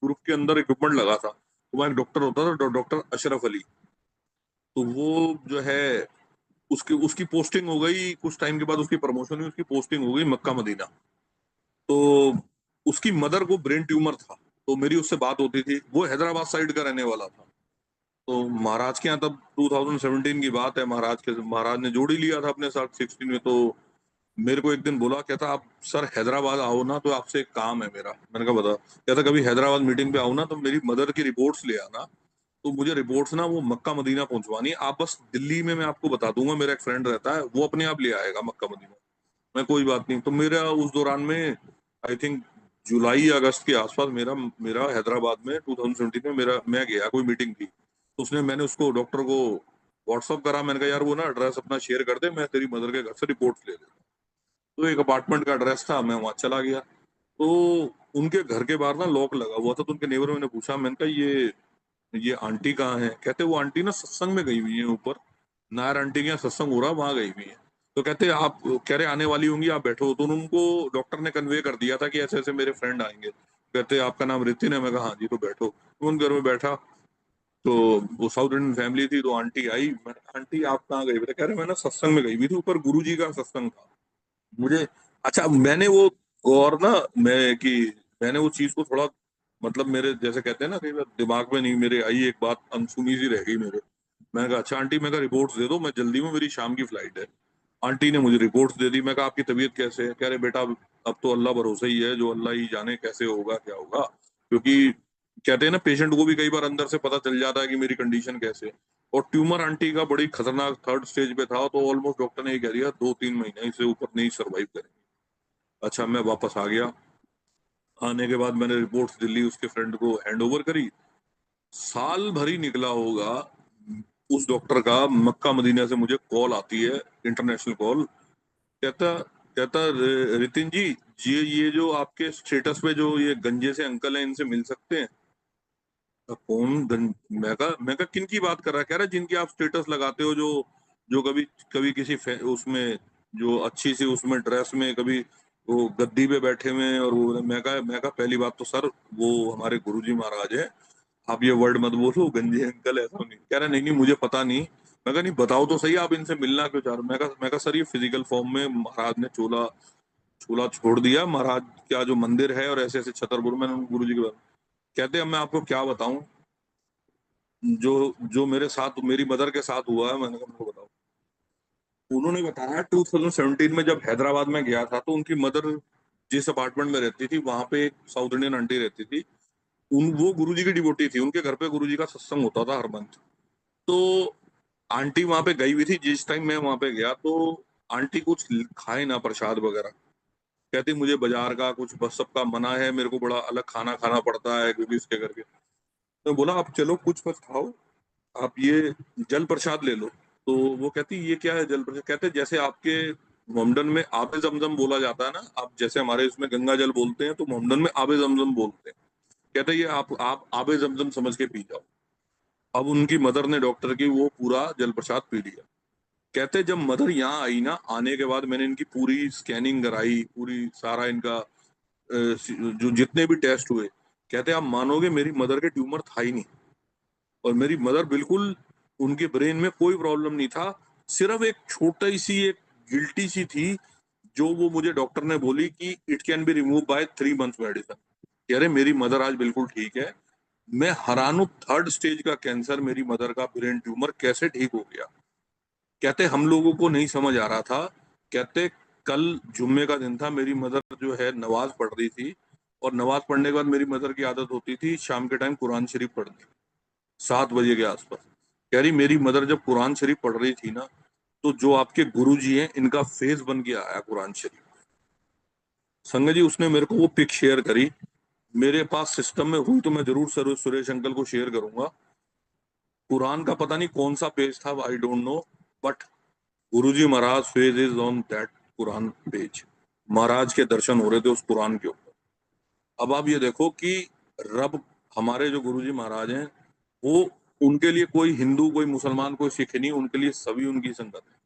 Group के अंदर equipment लगा था, तो वहाँ एक डॉक्टर होता था, डॉक्टर अशरफ अली। तो वो जो है, उसकी उसकी पोस्टिंग हो गई कुछ टाइम के बाद, उसकी प्रमोशन हुई, उसकी पोस्टिंग हो गई मक्का मदीना। तो उसकी मदर को ब्रेन ट्यूमर था, तो मेरी उससे बात होती थी। वो हैदराबाद साइड का रहने वाला था। तो महाराज के यहाँ तब 2017 की बात है, महाराज ने जोड़ ही लिया था अपने साथ 16 में। तो मेरे को एक दिन बोला, कहता आप सर हैदराबाद आओ ना, तो आपसे एक काम है मेरा। मैंने कहा बता। कहता कभी हैदराबाद मीटिंग पे आओ ना, तो मेरी मदर की रिपोर्ट्स ले आना। तो मुझे रिपोर्ट्स ना वो मक्का मदीना पहुंचवानी है। आप बस दिल्ली में मैं आपको बता दूंगा, मेरा एक फ्रेंड रहता है, वो अपने आप ले आएगा मक्का मदीना। मैं कोई बात नहीं। तो मेरा उस दौरान में आई थिंक जुलाई अगस्त के आसपास मेरा मेरा हैदराबाद में 2017 में मेरा मैं गया, कोई मीटिंग थी। तो मैंने उसको डॉक्टर को व्हाट्सअप करा। मैंने कहा यार वो ना एड्रेस अपना शेयर कर दे, मैं तेरी मदर के घर से रिपोर्ट्स ले लेता हूँ। तो एक अपार्टमेंट का एड्रेस था, मैं वहां चला गया। तो उनके घर के बाहर ना लॉक लगा हुआ था। तो उनके नेबर, मैंने पूछा, मैंने कहा ये आंटी कहाँ है? कहते वो आंटी ना सत्संग में गई हुई है ऊपर, नायर आंटी के यहाँ सत्संग हो रहा, वहां गई हुई है। तो कहते आप कह रहे आने वाली होंगी, आप बैठो। तो उनको डॉक्टर ने कन्वे कर दिया था कि ऐसे ऐसे मेरे फ्रेंड आएंगे। कहते आपका नाम रितिन है? मैं कहा हाँ जी। तो बैठो। तो उन घर में बैठा। तो वो साउथ इंडियन फैमिली थी। तो आंटी आई। मैंने कहा आंटी आप कहाँ गई? बता, कह रहे मैं ना सत्संग में गई हुई थी, ऊपर गुरु जी का सत्संग था। मुझे, अच्छा मैंने वो और ना, मैं कि मैंने वो चीज को थोड़ा, मतलब मेरे जैसे कहते हैं ना कई बार दिमाग में नहीं मेरे आई, एक बात अनसुनी सी रह गई मेरे। मैंने कहा अच्छा आंटी, मैं कहा रिपोर्ट्स दे दो, मैं जल्दी में, मेरी शाम की फ्लाइट है। आंटी ने मुझे रिपोर्ट्स दे दी। मैं कहा आपकी तबीयत कैसे है? कह रहे बेटा अब तो अल्लाह भरोसे ही है, जो अल्लाह ही जाने कैसे होगा क्या होगा। क्योंकि कहते हैं ना पेशेंट को भी कई बार अंदर से पता चल जाता है कि मेरी कंडीशन कैसे है। और ट्यूमर आंटी का बड़ी खतरनाक थर्ड स्टेज पे था, तो ऑलमोस्ट डॉक्टर ने ये कह दिया 2-3 महीने इससे ऊपर नहीं सर्वाइव करेंगे। अच्छा मैं वापस आ गया। आने के बाद मैंने रिपोर्ट्स दिल्ली उसके फ्रेंड को हैंड ओवर करी। साल भर ही निकला होगा उस डॉक्टर का, मक्का मदीना से मुझे कॉल आती है, इंटरनेशनल कॉल। कहता कहता रितिन जी, ये जो आपके स्टेटस पे जो ये गंजे से अंकल हैं, इनसे मिल सकते हैं? कौन मैं कहा किन की बात कर रहा है? कह रहा है जिनकी आप स्टेटस लगाते हो, जो जो कभी कभी किसी उसमें जो अच्छी सी उसमें ड्रेस में, कभी वो गद्दी पे बैठे हुए हैं। और वो मैं कहा पहली बात तो सर वो हमारे गुरुजी महाराज है, आप ये वर्ड मत बोलो गंजे अंकल, ऐसा नहीं। कह रहा नहीं नहीं मुझे पता नहीं। मैं कहा नहीं बताओ तो सही, आप इनसे मिलना क्यों चाह रहे हो? मैं कहा सर ये फिजिकल फॉर्म में महाराज ने चोला चूल्हा छोड़ दिया, महाराज क्या जो मंदिर है और ऐसे ऐसे छतरपुर। मैंने गुरु जी के बारे में, कहते अब मैं आपको क्या बताऊं जो जो मेरे साथ मेरी मदर के साथ हुआ है। मैंने कहा मेरे को बताओ। उन्होंने बताया 2017 में जब हैदराबाद में गया था, तो उनकी मदर जिस अपार्टमेंट में रहती थी, वहां पे एक साउथ इंडियन आंटी रहती थी। वो गुरुजी की डिवोटी थी, उनके घर पे गुरुजी का सत्संग होता था हर मंथ। तो आंटी वहां पे गई हुई थी जिस टाइम मैं वहां पे गया। तो आंटी कुछ खाए ना प्रसाद वगैरह। कहती मुझे बाजार का कुछ बस सबका मना है, मेरे को बड़ा अलग खाना खाना पड़ता है क्योंकि इसके करके। तो बोला आप चलो कुछ मत खाओ, आप ये जल प्रसाद ले लो। तो वो कहती ये क्या है जल प्रसाद? कहते जैसे आपके मोहम्मडन में आबे जमजम बोला जाता है ना, आप जैसे हमारे इसमें गंगा जल बोलते हैं, तो मोहम्मडन में आबे जमजम बोलते हैं। कहते ये आप आबे जमजम समझ के पी जाओ। अब उनकी मदर ने डॉक्टर की वो पूरा जल प्रसाद पी लिया। कहते जब मदर यहाँ आई ना, आने के बाद मैंने इनकी पूरी स्कैनिंग कराई, पूरी सारा इनका जो जितने भी टेस्ट हुए, कहते आप मानोगे मेरी मदर के ट्यूमर था ही नहीं। और मेरी मदर बिल्कुल, उनके ब्रेन में कोई प्रॉब्लम नहीं था। सिर्फ एक छोटी सी एक गिल्टी सी थी, जो वो मुझे डॉक्टर ने बोली कि it can be remove by 3 months medicine. कह रहे मेरी मदर आज बिल्कुल ठीक है। मैं हैरान हूं, थर्ड स्टेज का कैंसर मेरी मदर का ब्रेन ट्यूमर कैसे ठीक हो गया। कहते हम लोगों को नहीं समझ आ रहा था। कहते कल जुम्मे का दिन था, मेरी मदर जो है नमाज पढ़ रही थी। और नमाज पढ़ने के बाद मेरी मदर की आदत होती थी शाम के टाइम कुरान शरीफ पढ़नी, 7 बजे के आसपास। कह रही मेरी मदर जब कुरान शरीफ पढ़ रही थी ना, तो जो आपके गुरु जी हैं इनका फेस बन के आया कुरान शरीफ। संगत जी उसने मेरे को वो पिक शेयर करी, मेरे पास सिस्टम में हुई तो मैं जरूर सर सुरेश अंकल को शेयर करूंगा। कुरान का पता नहीं कौन सा पेज था, I don't know, but Guruji Maharaj face is on that Quran page. Maharaj के दर्शन हो रहे थे उस कुरान के ऊपर। अब आप ये देखो कि रब, हमारे जो गुरुजी महाराज हैं, वो, उनके लिए कोई हिंदू कोई मुसलमान कोई सिख नहीं, उनके लिए सभी उनकी संगत है।